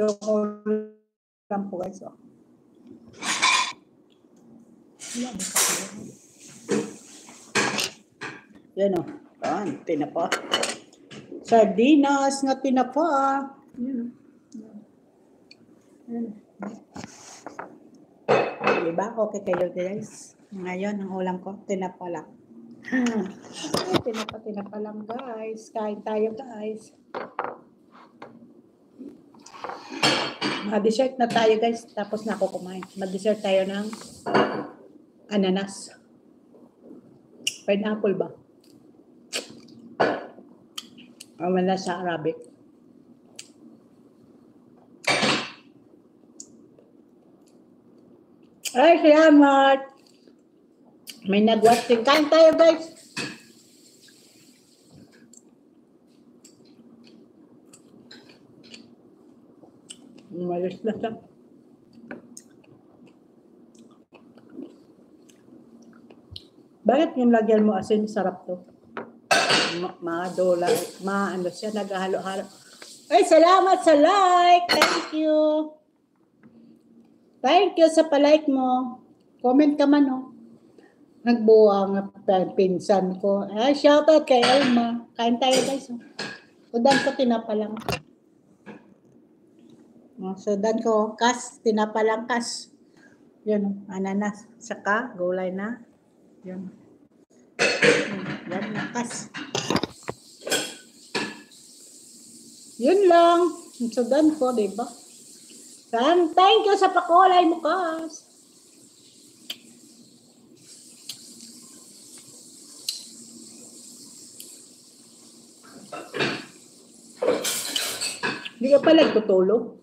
Ito ko lang po guys. Oh. Yan o. Yan, tinapa. Sardinas nga tinapa. Yan. Yan. Diba? Okay kayo guys. Ngayon, ang ulam ko, tinapa lang. Tinapa lang guys. Kain tayo guys. Mag-dessert na tayo guys. Tapos na ako kumain. Mag-dessert tayo ng ananas. Pineapple ba? Wala sa Arabic. Ay, salamat. May nag-watching. Kain tayo guys. Malis na siya. Bakit yung lagyan mo asin? Sarap to. Madola. Ano siya, naghahalo-halo. Ay, salamat sa like. Thank you. Thank you sa palike mo. Comment ka man, oh. Nagbuwang pinsan ko. Ay, shoutout kay Elma. Kain tayo, guys. Oh. Udan ko, tinapa lang. Oh, so, udan ko, kas. Tinapa lang, kas. Yun, ananas. Saka, gulay na. Yun. Yan, kas. Yun lang. So, udan ko, diba? Thank you sa pakulay mo, kas. Hindi ka pa nagtutulog.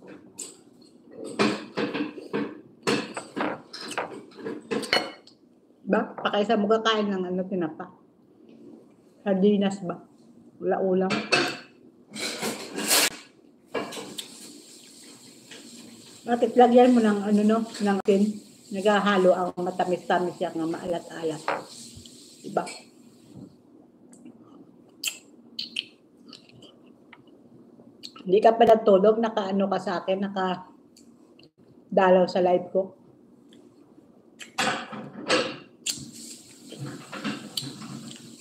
Ba? Pakaisa mo kakain ng ano, tinapa. Sardinas ba? Wala ulam. Bakit lagyan mo ng ano no, ng asin? Naghahalo ang matamis-tamis yan, nga maalat-alat. Diba? Hindi ka pa nagtulog, naka-ano ka sa akin, naka-dalaw sa live ko.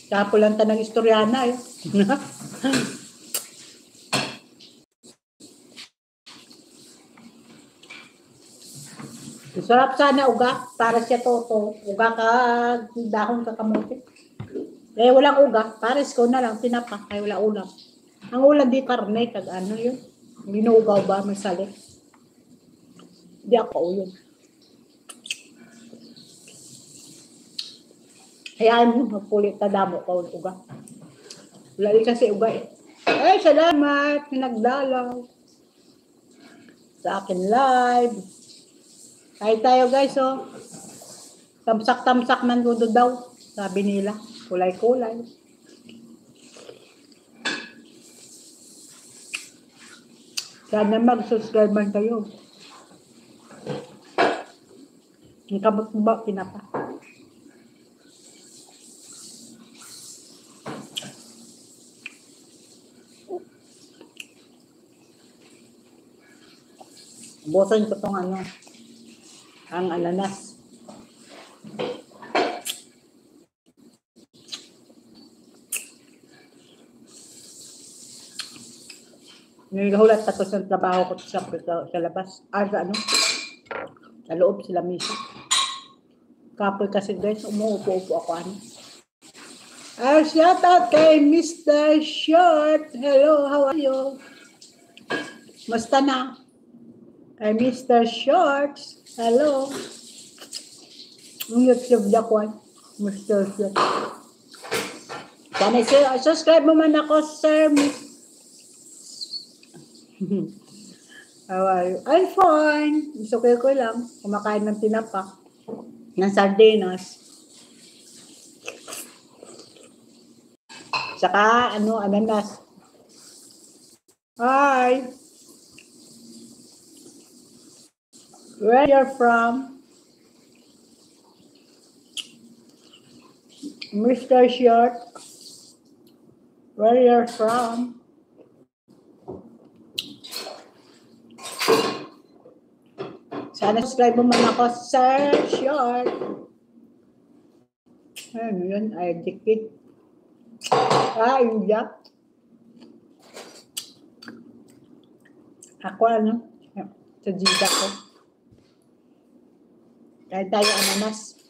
Kapulanta ng istoryana eh. Sarap sana uga, para siya toto. Uga ka, dahon ka kamote. Eh, walang uga, pares ko na lang, tinapa, ay wala ulam. Ang ulam di karne, kag ano yun. Binuugaw ba, may salik. Di ako yun. Hayaan mo, magpulit na damo ka uga. Wala din kasi uga eh. Ay, salamat, nagdalaw. Sa akin live. Kahit tayo guys, oh. Tamsak-tamsak man gudo daw. Sabi nila, kulay-kulay. Sana mag-subscribe man kayo. Ang kamot mo ba, pinapa? Bosan ko tong ano. Ang ananas. Nagahulat tapos ng trabaho ko sa labas. Sa ano? Sa loob sila misa. Kapag kasi guys, umuupo-upo ako ano. Shout out kay Mr. Short. Hello, how are you? Musta na? Kay Mr. Shorts. Hello. Ang YouTube na ko. Mr. Shorts. Sana subscribe mo man ako, sir. How are you? I'm fine. Gusto ko lang. Kumakain ng tinapa. Ng sardinas. Saka, ano, ananas. Hi. Where you're from? Mr. Short. Where you're from? Sana subscribe mo man ako, Sir Short. Ano yun? Ay, dikit. India. Ako sa Jida ko. Kahit tayo ananas.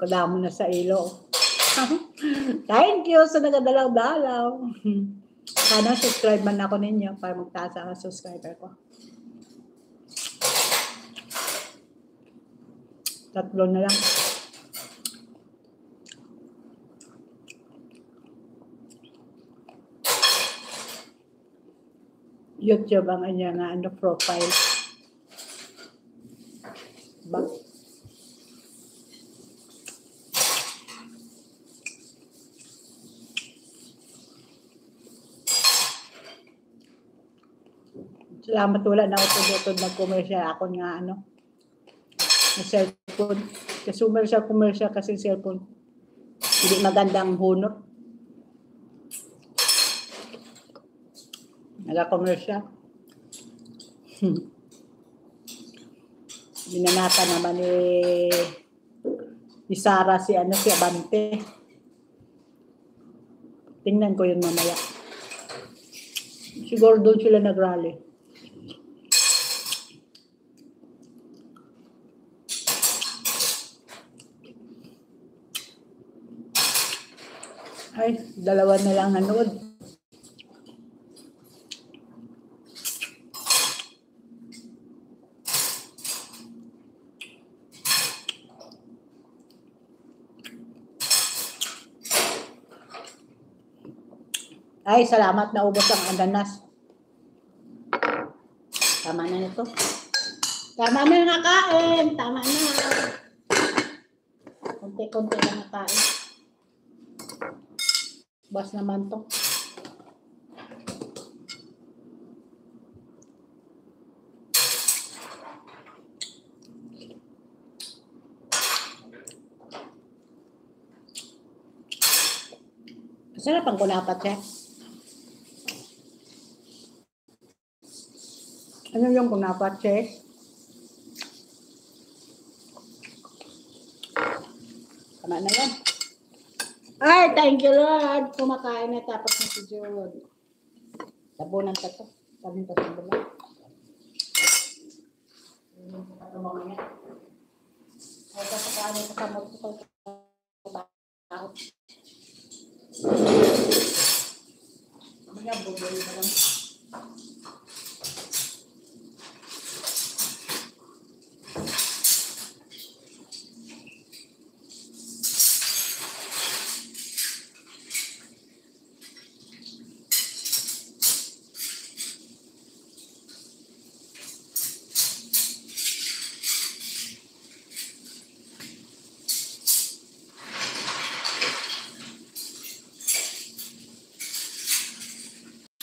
Kala mo na sa ilo. Thank you sa nagadalaw-dalaw. Sana subscribe man ako ninyo para magtaas ang subscriber ko. 3 na lang. YouTube ang kanyang profile. Ba? Salamat, wala na ako tutod mag-commercial. Ako nga na cellphone. Commercial kasi cellphone. Hindi magandang hunot. Nag-commercial. Binanata naman ni Sarah si Abante. Tingnan ko yun mamaya. Siguro doon sila nag-rally. Ay, 2 na lang nanood. Ay, salamat na ubos ang ananas. Tama na nito. Tama na nakain. Tama na. Konti-konti lang nakain. Bas naman to. Masarap ang kunapat siya. Ano yung kunapat siya? Tama na yan. Ay, thank you Lord. Kumakain na tapos na si Jude. Tabunan ka to. Sabi ko sa bula. Ito mamaya. Ay, kasakaano sa kamot ko. Mamaya, bubuhay na lang.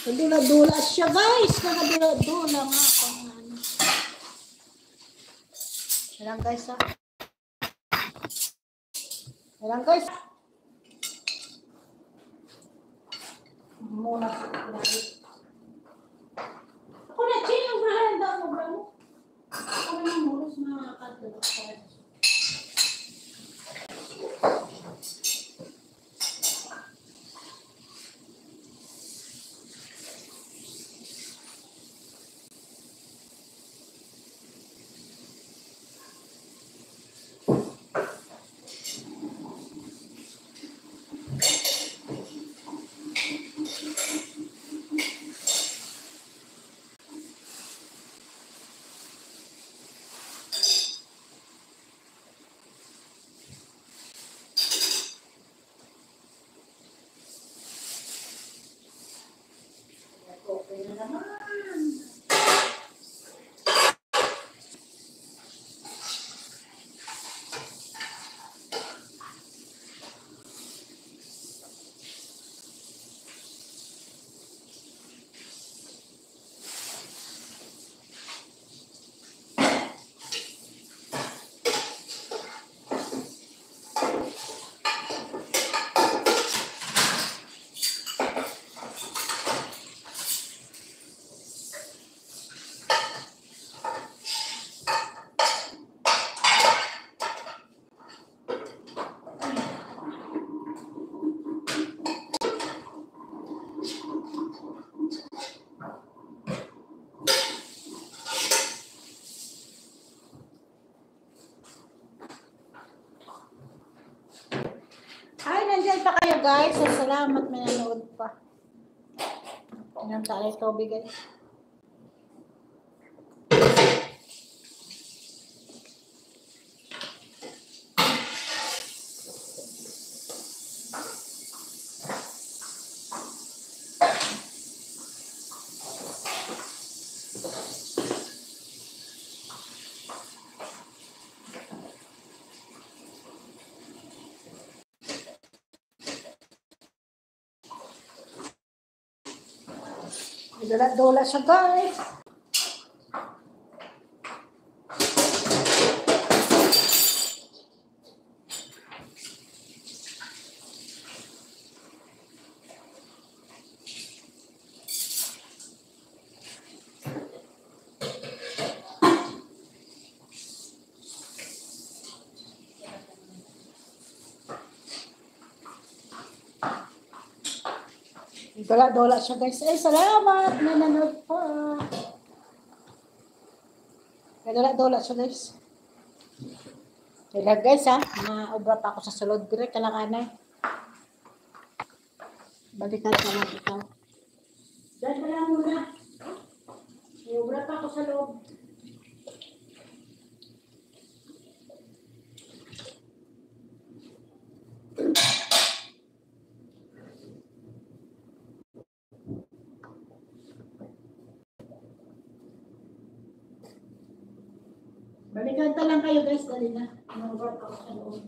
Dula-dula siya, guys. Nakadula-dula nga ako. Ayan, guys, ha? Ayan, guys. Muna sa pinagin. Ako na, Chin, yung brahan daw mo, bro. Ako na yung mulos na kadulok. Okay na naman. guys. So, salamat may nanood pa. Ilang tayo tubig guys. Dola siya guys. Dola siya guys. Ay, salamat. Nanonood pa. Dola siya guys. Kaya guys ha, maobra pa ako sa sulod. Dire kalakanay. Balikan ka lang ikaw. Diyan ka lang muna. Maobra pa ako sa loob. Balikan ka lang kayo guys, dali na. Mag-work ako sa loob.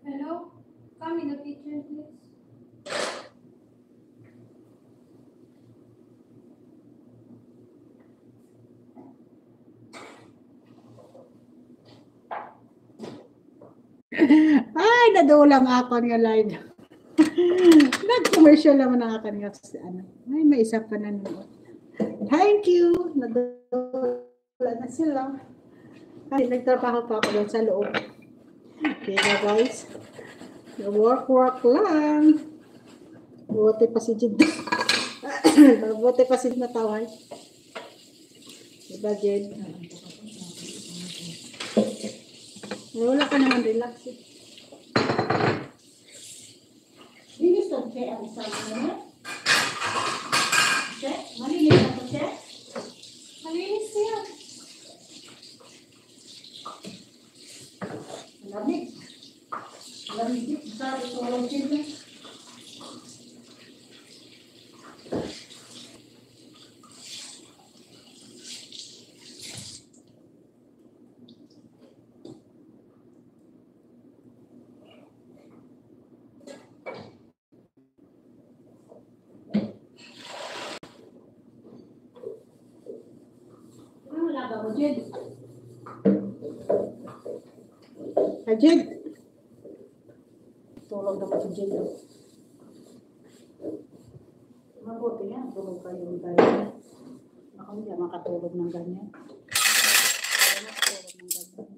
Hello? Come in the kitchen, please. Ay, nadulang ako nga live. Nag-commercial naman ang akin nga sa ano. Ay, may isa pa na naman. Thank you. Nadula na sila. Ay, nagtrabaho pa ako doon sa loob. Kaya guys, work lang. Buti pa si Jid. Buti pa si natawag. Diba, Jid? Wala ka naman relax eh. Linis ang che ang isang mo. Che? Malinis ako, che? Malinis siya. Lamig. Lamig. Sabi ko walang children. Wala ba ko, Jed? Jed? Tulog na pa si Jed. Mabuti yan. Tulog kayo ng ganyan. Ako hindi makatulog ng ganyan. Kaya nakatulog ng ganyan.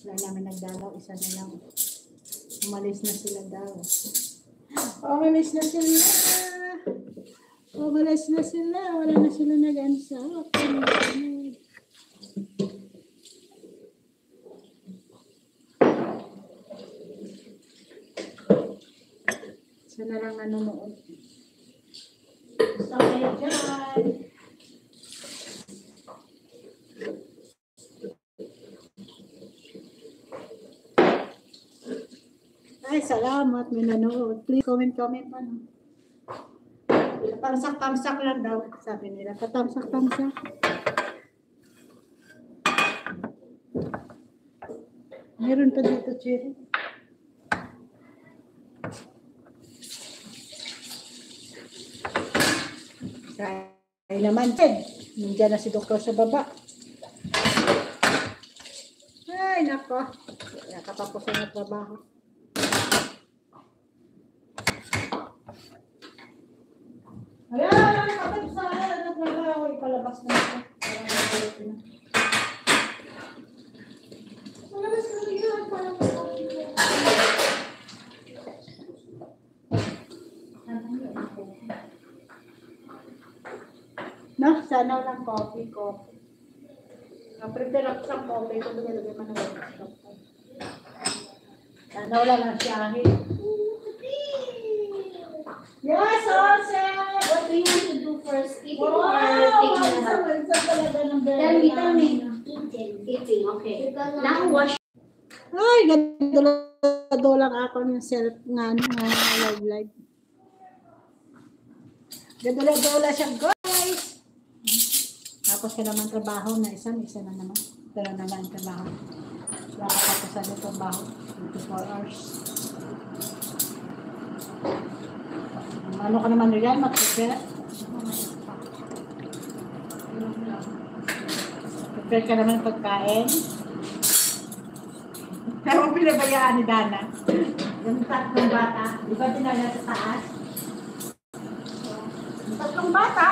Wala namin nagdalaw. Isa na lang. Umalis na sila daw. Umalis na sila. Umalis na sila. Wala na sila nag-ansa. Sana lang nanonood. Gusto kayo dyan. Ay, salamat. May nanonood. Please comment pa. No? Tamsak lang daw. Sabi nila. Tamsak. Meron pa dito, Cherry. Ay naman, nandiyan na si doktor sa baba. Ay, nako. Nakatapos na yung trabaho. Dapat sa nagtrabaho, ipalabas na ito. Malabas ka na yun. Parang No, sana lang coffee. Prepare ako sa coffee kung nilagay man ng stop. Sana wala lang siya. Yes, Jose! what do you want to do first? Eating or Wow! taking a bath? Talaga ng Tell me. Eating, okay. Now wash. Ay, ganda lang ako ng self nga live. Ganda siya, guys. Tapos ka naman trabaho na isa na naman. Pero na lang trabaho. Wala ka tapos sa trabaho. 24 hours. Ano ka naman rin, mag-prepare? Prepare ka naman ng pagkain. Pero pinabayaan ni Dana. Yung tatlong bata. Di ba dinala sa taas? Yung tatlong bata.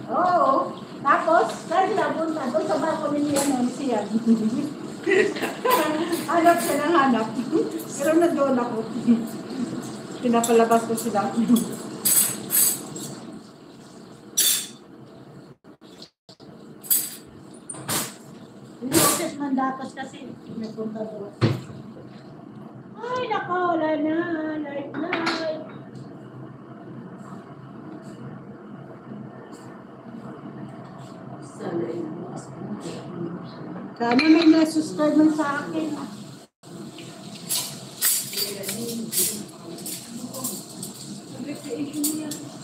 Oo. Tapos, dahil sila punta doon sa balcony niya noon siya. Hanap siya ng hanap. Pero nandoon ako. Pinapalabas ko sila. Yung mandatos kasi nagpunta doon. Ay, nako, wala na. Light. Sana may na-subscribe man sa akin.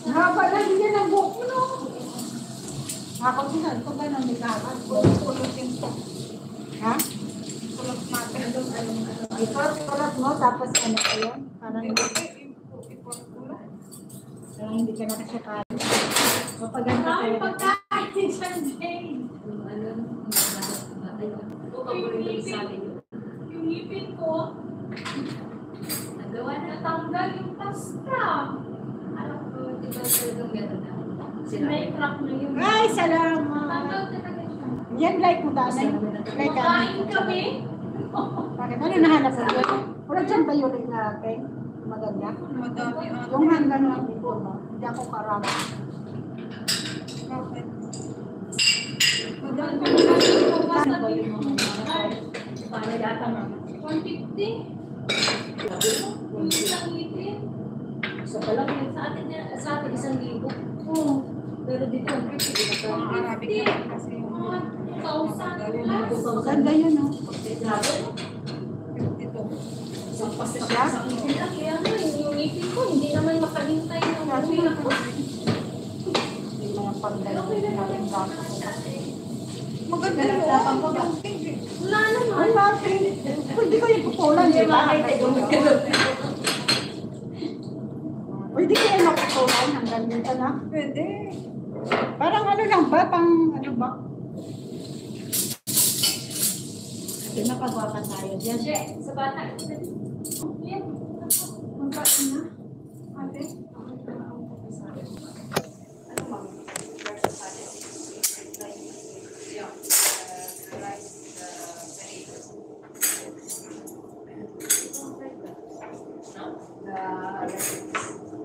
Nakapala niya ng buhok mo, no? Ako sila, ito ba nang nagkakas? Kulot yung to. Ha? Kulot natin doon. Ipot mo, tapos ano ko yan? Parang hindi ka nakasakali. Mapaganda ka yan. Pagkain sa day. Yung ngipin ko, nagawa na tanggal yung pasta. Alam ko, di ba talagang gano'n na? May crack na yun. Ay, salamat. Tanggal talaga siya. Yan, like mo dana. Like Makain kami. Bakit? Ano nahanap mo yun? Wala dyan ba yung like na pen? Maganda? Madami Yung hanggang lang ito, no? Hindi ako karama. Bakit? Ano ba yung mga Paano yata na? 150. Yung isang ngipin. Sa palang Sa atin 1,000. Oo. Pero dito, 150. mga Arabic naman kasi yung Mga 2,000 plus. maganda yun, no? ito. Isang pasta siya. Kaya nga, yung ngipin ko, hindi naman makalintay ng ngipin ako. Hindi mo yung pagdala Okay na natin naman dati. Maganda yun. Wala naman. Ay, bakit? Pwede ko yung pupulan, di ba? Pwede ko yung mapupulan hanggang dito na. Pwede. Parang ano lang ba? Pang ano ba? Pinapagwapan tayo dyan. Che, sa bata. Yan. Ang kain na. Ate? Ano ma'am?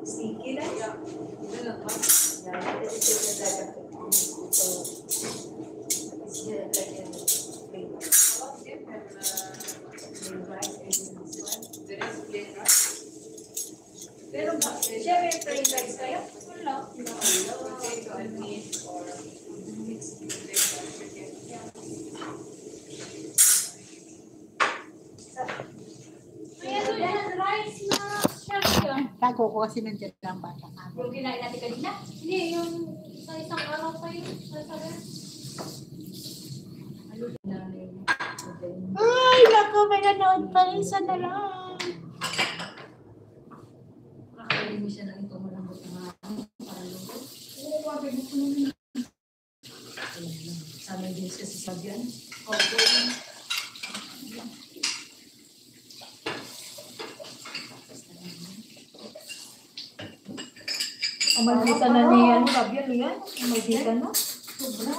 Sticky lang? Ito lang ba? Pero ba, siya may plain rice kaya? Wala. Potato and meat or mixed potato and chicken. May ano yan, rice na chef yun. Tago ko kasi nandiyan lang bata. Yung kinain natin kanina? Hindi, yung sa isang araw kayo. Ay, naku, may nanood pa. Isa na lang. Kakain mo siya ng itong malambot na paralungkot. Oo, bakit gusto nyo Sama din siya sa sabyan. Umalita na niya, Rabia, yan. Umalita na. Sobra.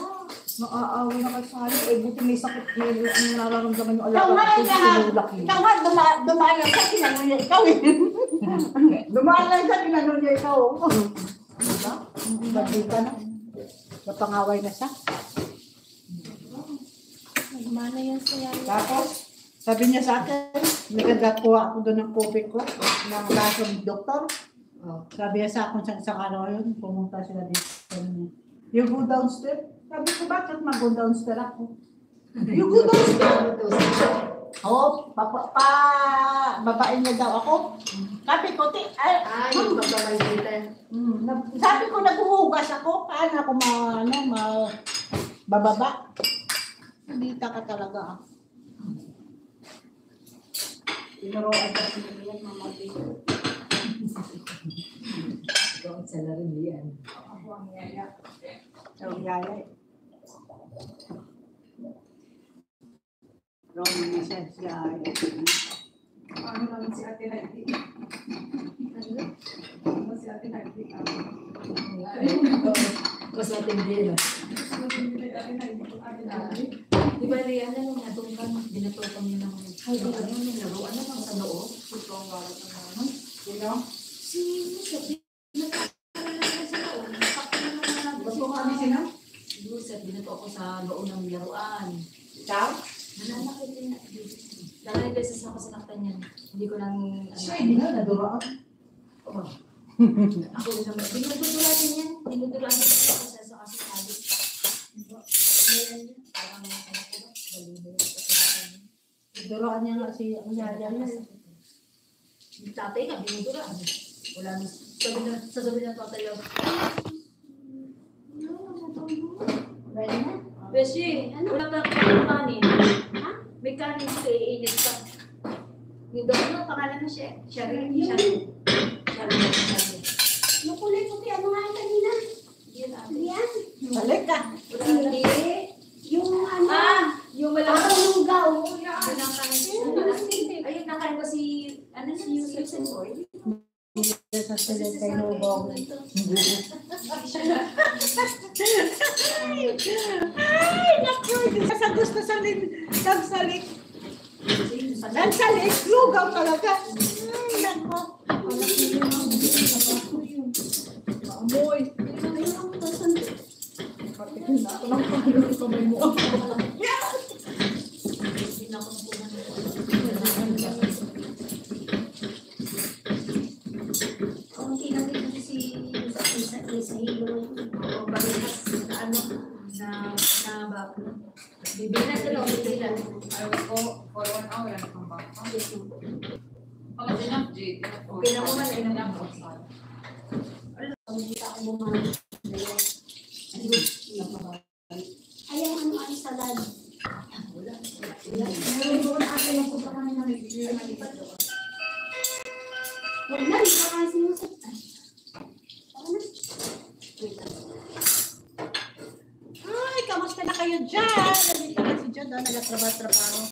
Maaaway na kayo sa halip. Eh, buti may sakit. May nararamdaman yung Ikaw nga, alaga. ikaw nga, dumaan lang sa tinanong niya ikaw eh. Dumaan lang sa tinanong niya ikaw. Diba? Bandita na. Napangaway na siya. Nagmana yan sa yaya. Tapos, sabi niya sa akin, nagagakuha ako doon ng COVID ko, ng kaso ng doktor. Sabi niya sa akin sa isang araw yun, pumunta sila dito. You go downstairs? Sabi ko, bakit mag-go downstairs ako? You go downstairs? Oo, babain niya daw ako. Sabi ko, Yung pagbabalita. sabi ko, naghuhugas ako. Paano ako bababa? Dita ka talaga. Tinuruan ka sila yan, mamagay. Ikaw ang salarin yan. Ako ang yaya. Ang yaya. Rome na siya siya. Ano naman si Ate Heidi? Ano si Ate Heidi? Mas matindi na. Di ba Rihanna nung natungkan, binatukan niya ng yung laruan na ng sa loob? Ito ang warat ng ano? Sino? Si Yusef, binatukan sa loob. Gusto mo kami sino? Yusef, binatukan ko sa loob ng laruan. Ikaw? Nananakit din na. Dahil beses ako sinaktan niyan. Hindi ko lang... Siya, hindi na naduraan. Oo. Ako din naman. Dinudulatin yan. Dinudulatin ko kasi sa aking habit. Meron niya. Parang ano ko ba? Balino yung kasalakan niya. Naduraan niya nga si ang yaya niya. Yung tatay nga, dinudulaan. Wala na. Sasabi ng tatay lang. Ready na? Beshi, wala pa kanin. Ha? May kanin sa iinit pa. Yung doon na pangalan na siya. Shari. Yung kulay puti, ano nga yung kanina? Yan ate. Yan. Balik ka. Hindi. Yung ano, Yung parang walang lugaw. Ayun ang nakain ko si Yusef sa oil. Sa sila kay Nubong. Ay, naku. Sa gusto sa salik. Nagsalik. Lugaw talaga. Ay, naku. Amoy. Patikin na ako ng pagulong kamay mo. Hindi na ako napunan. Kunti na rin kasi sa hilo. O balikas na ano, na ba? Bibilan ka lang, bibilan. I will go for 1 hour and come back. Oh, it's enough, Jade. Okay na ko man, enough. Hindi ako bumalik. Ayaw ano ang salad. Meron doon ate na punta kami ng malipat doon. Huwag na, hindi ka kasi sinusap. Ay, kamusta na kayo dyan? Nandito na si John doon, nagtatrabaho.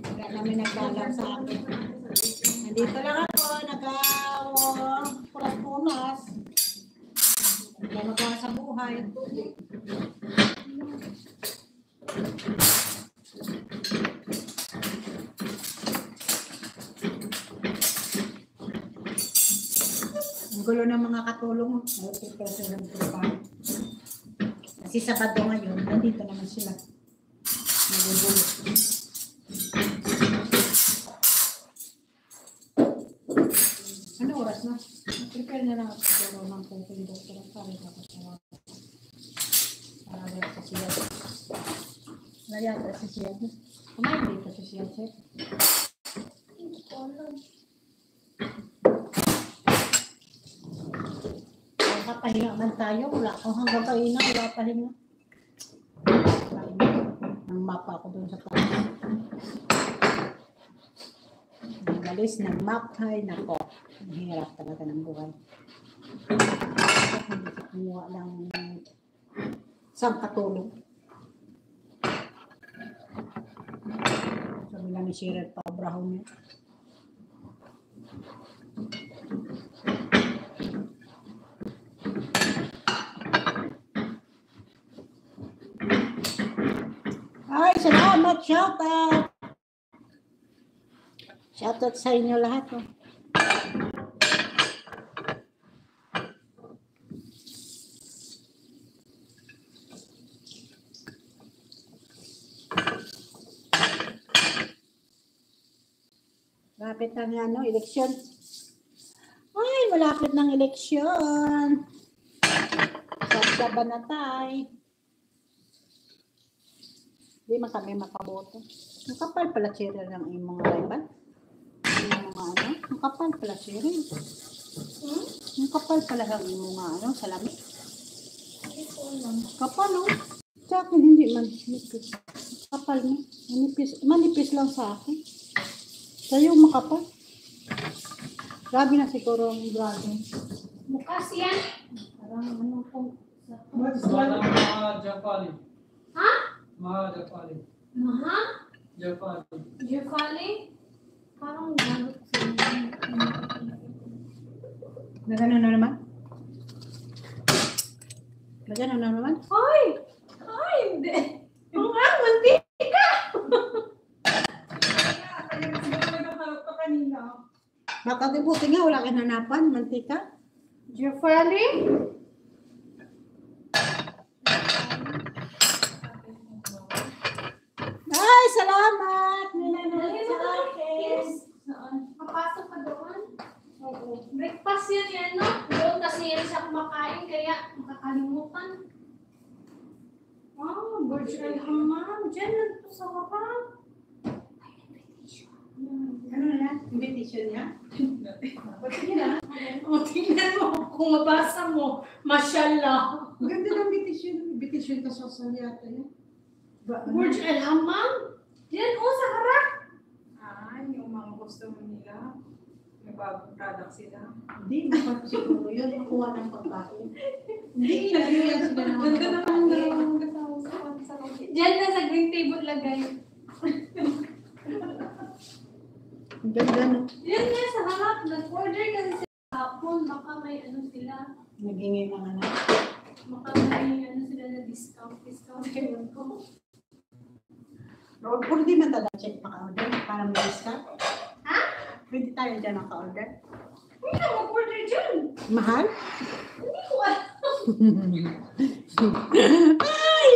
Kaya namin naglalang sa akin. Nandito lang ako, nag-punas-punas. Naglamagawa sa buhay. Ang gulo ng mga katulong. Kasi Sabado ngayon, nandito naman sila. Nagugulo. Ano oras na? Prepare na lang ako siguro ng pupunta doktor ang pare ko sa para sa siya. Nayata si siya. Kumain dito si siya, sir. Pahinga man tayo, wala akong hanggang kaina, wala pahinga. Ang mapa ako dun sa pahinga. Nagalis ng map, ay nako. Ang hirap talaga ng buhay. Hindi ko kumuha ng isang katulong. Sabi lang ni Sheryl pa, Abraham niya. out, shout out. Shout out sa inyo lahat. Oh. Malapit na nga, eleksyon. Ay, malapit ng eleksyon. Sasaban na tayo. Hindi man kami makaboto. Ang kapal pala Cheryl ng mga rival. Yung mga ano, ang kapal pala Cheryl. Ang kapal pala ng mga ano, salami. Kapal, oh. Sa akin, hindi man. Kapal mo. Manipis lang sa akin. Sa'yo makapal. Grabe na siguro ang dragon. Bukas yan. Parang ano kung Japali. Ha? Japali. Maha? Japali. Jefali? Parang galit sa inyo. Nagano na naman? Nagano na naman? Ay! Ay, hindi. Ang mantika! Baka di buti nga, wala kang hanapan, mantika. Jefali? Ay, salamat! May nanonood sa akin. Papasok ka doon? Oo. Breakfast yan, no? Doon kasi yan siya kumakain, kaya makakalimutan. Oh, Burj Al Hammam. Diyan lang ito sa baba. Ano na? Invitation niya? O, tingnan mo kung mabasa mo. Mashallah. Ganda ng invitation. Invitation ka sa yata yan. Burj Al Hammam. Diyan, sa harap. Yung mga customer nila. May bagong product sila. Hindi, dapat siguro yun. Nakuha ng pagkain. Hindi, nagriyan sila ng mga Ganda naman pagkain. Diyan na sa green table lagay. Ang ganda, no? Diyan na sa harap. Nag-order kasi sila hapon. Baka may ano sila. Nagingin ang ano. Baka may ano sila na discount. Ewan ko. Pwede man talaga check maka-order para may discount. Ha? Pwede tayo dyan maka-order. Hindi na mag-order dyan. Mahal? Hindi ko alam. Ay!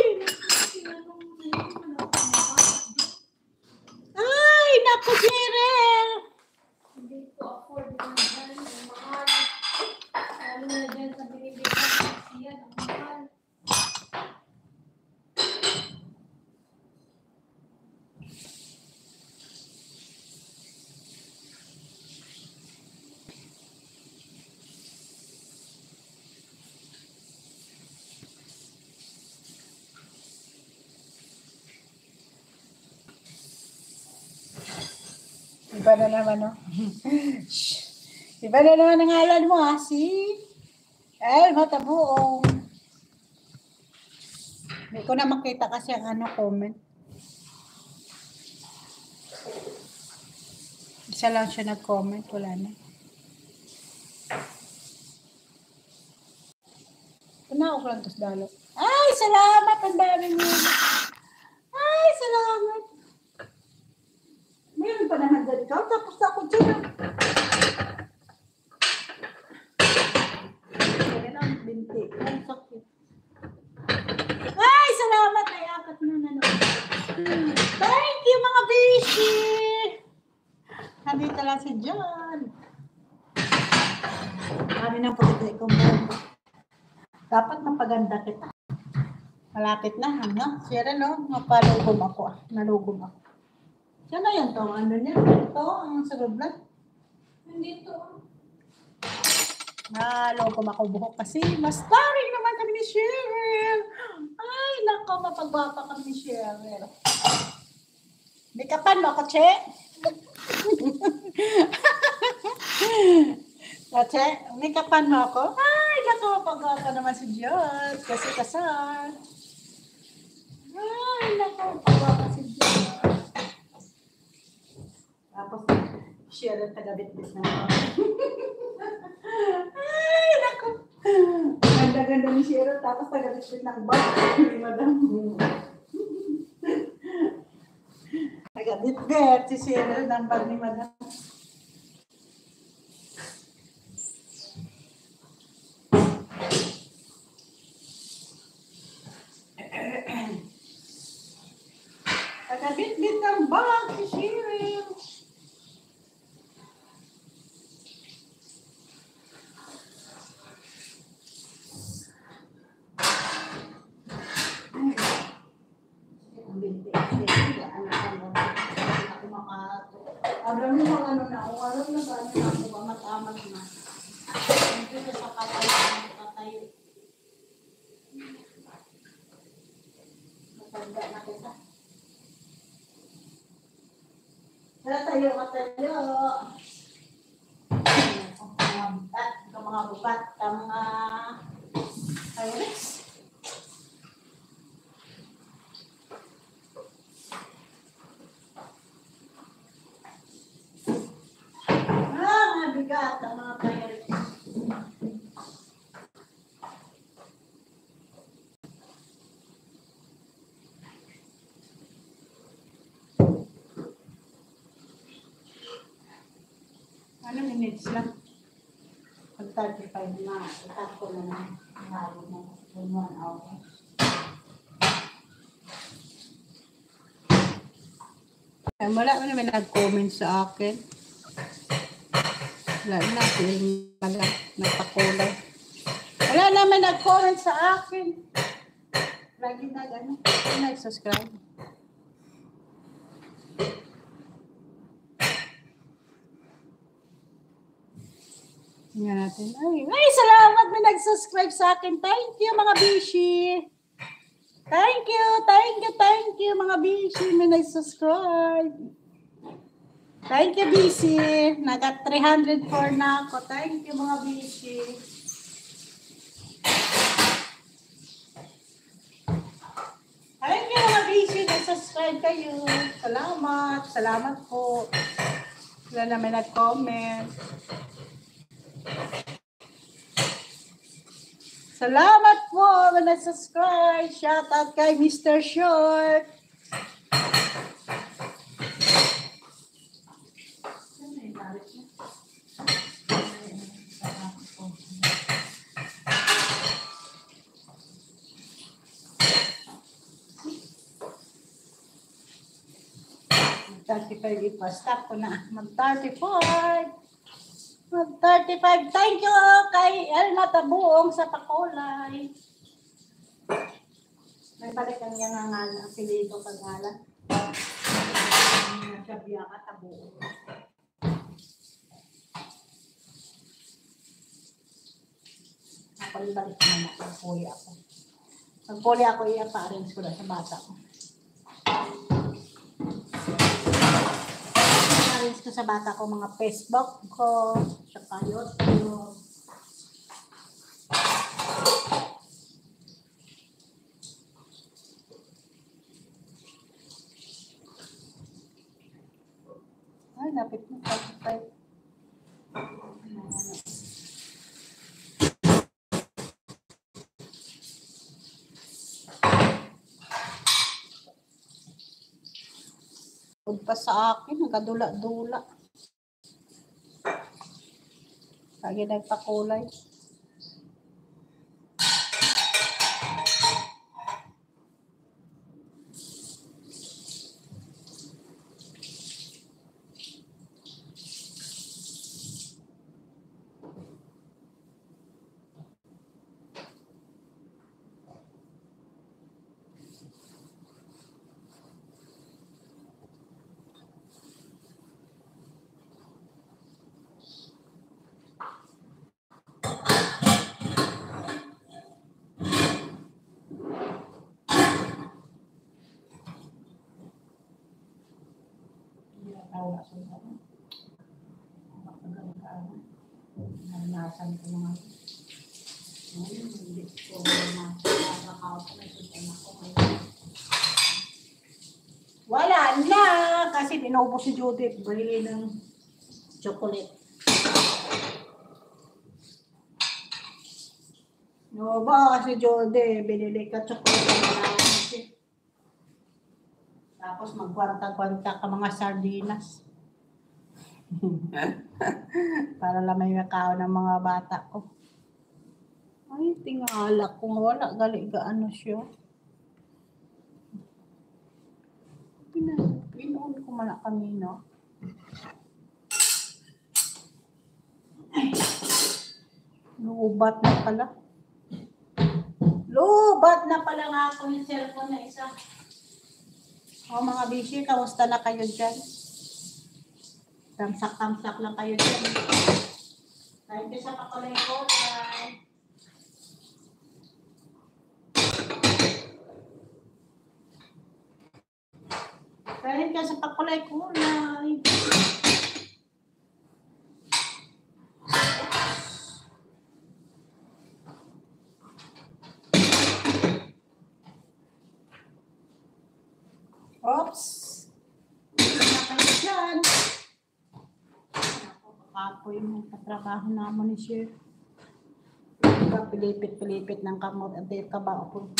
Ay! Naku, Cheryl! Hindi ko afford na dyan. Ang mahal. Lalo na dyan sa binibigyan ng siya. Ang mahal. Iba na naman, no? Iba na naman ang ngalan mo, ha? Si El Matabuong. Hindi ko na makita kasi ang ano comment. Isa lang siya nag-comment. Wala na. Kunao ko lang tos dalo. Ay, salamat! Ang dami mo. Ay, salamat! Mayroon pa na hanggang ikaw. Tapos ako dyan. Yan ang binti. Ay, sakit. Ay, salamat. Ay, apat na nanood. Thank you, mga bishi. Nandito lang si John. Kami ng pagkakay kong bobo. Dapat mapaganda kita. Malapit na, ano? Siyempre, no? Mapalugom ako. Nalugom ako. Saan na yan to? Ano niya? Ito, ang sarublan. Nandito. Nalugom ako buhok kasi mas taring naman kami ni Cheryl. Ay, nako, mapagwapa kami ni Cheryl. Make-upan mo ako, Che? Che, make-upan mo ako? Ay, nako, mapagwapa naman si John. Kasi kasal. Ay, nako, mapagwapa si John. Tapos, Cheryl taga-bit-bit na ako. Ay, naku. Ganda-ganda ni Cheryl, tapos taga-bit-bit ng bag. Madam. Kadit-bet, si Cyril ng bag ni Madam. Kadit-bet ng bag si Cyril. Ang binti. Anak mo. Ako makato. Alam mo mga ano na ako. Alam na ba ano na ako amat-amat na. Dito sa katayo. Matanda na kita. Tayo. Mga bukat, mga virus. Mga bigat ang mga virus. Ano minutes lang? Pag 35 na, itat ko na lang. Halo mo. 1 hour. Wala mo naman nag-comment sa akin. Wala na, feeling pala, nagpakulay. Wala naman nag-comment sa akin. Lagi nag-subscribe. Tingnan natin. Ay, salamat may nag-subscribe sa akin. Thank you, mga bishi. Thank you, mga bishi may nag-subscribe. Thank you, bishi. Nagat 304 na ako. Thank you, mga bishi. Thank you, mga bishi. Nag-subscribe kayo. Salamat po. Wala na may nag-comment. Salamat po na nag-subscribe. Shout out kay Mr. Short. Mag-35 ipa-stop ko na. Mag-35. Thank you kay Elma Tabuong sa Pakulay. May balikan niya nga nga ang pilito pag-ngalan. Nagsabiya ka Tabuong. Ako balik ko na pagpuli ako. Pagpuli ako i-arrange ko na sa bata ko. Arrange ko sa bata ko mga Facebook ko, saka YouTube. Ay, lapit mo. Pa sa akin, nagkadula-dula. Lagi nagpakulay. Naranasan ko naman. Hindi ko wala na! Kasi pinaupo si Judith. Bili ng chocolate. No ba kasi Judith, binili ka chocolate na kasi. Tapos Tapos magkwanta-kwanta ka mga sardinas. Para lang may makao ng mga bata ko. Ay, tingala kung wala gali gaano siya. Pinoon ko man kanina. Lubat na pala. Lubat na pala nga ako yung cellphone na isa. O mga bishi, kamusta na kayo dyan? Tamsak-tamsak lang kayo dyan. Thank you sa pakulay ko. Bye. Thank you sa pakulay ko. Bye. Oops! Hindi na kayo dyan. Kapoy yung katrabaho naman ni Sir. Pilipit-pilipit ng kamot at kabao po.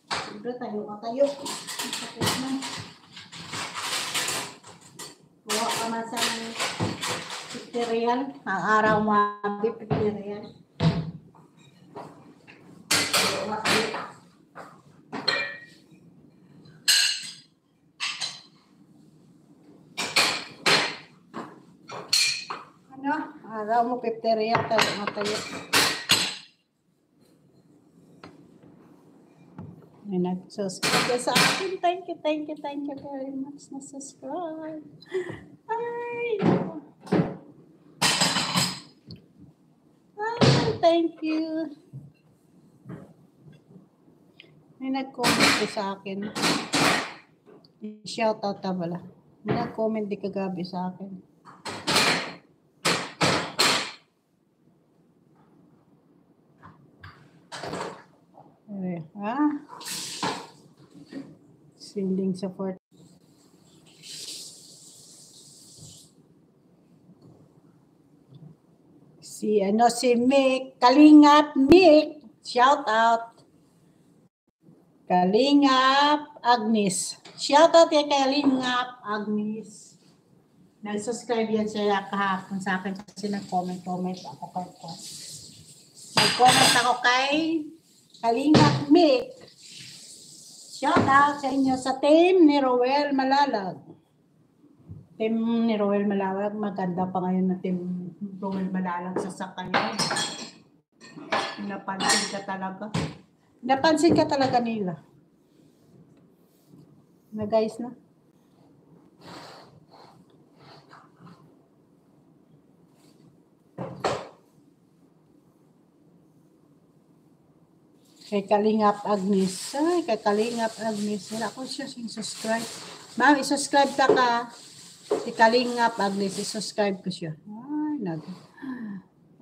Siyempre tayo ka tayo. Sakit na. Buwa ka man sa piterial. Ang araw mabi piterial. Buwa kayo. Araw mo, 50 real tayo matayo. May nag-subscribe sa akin. Thank you very much na subscribe. Ay, thank you. May nag-comment ko sa akin. Shout out ta pala. May nag-comment di kagabi sa akin. Sending support. Si Mick, Kalingap Mick, shout out. Kalingap Agnes. Shout out kay Kalingap Agnes. Nag-subscribe yan siya kahapon sa akin kasi nag-comment ako kay ko. Nag-comment ako kay Kalingap Mick. Shout out sa inyo sa team ni Roel Malalag. Team ni Roel Malalag. Maganda pa ngayon na team Roel Malalag sa sakayan. Napansin ka talaga. Napansin ka talaga nila. Na guys na. Kay Kalingap Agnes. Ay, kay Kalingap Agnes. Wala ko siya subscribe. Ma'am, i-subscribe ka ka. Si Kalingap Agnes, i-subscribe ko siya.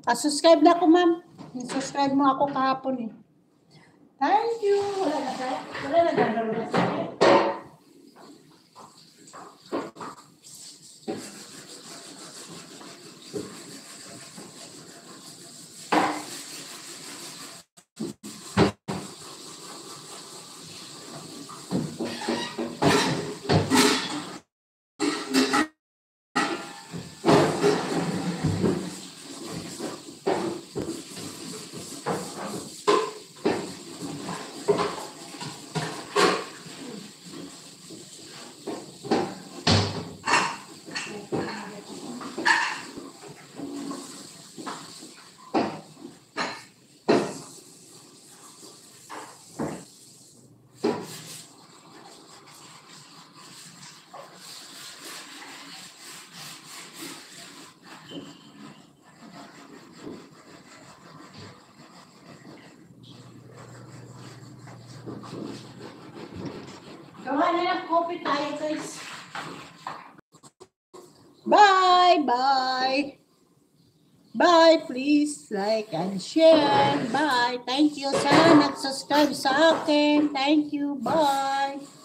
Ay, subscribe na ako, ma'am. I-subscribe mo ako kahapon eh. Thank you. Wala na sa'yo. Gawa na ng coffee tayo, guys. Bye! Bye! Please like and share. Bye! Thank you sa nag-subscribe sa akin. Thank you. Bye!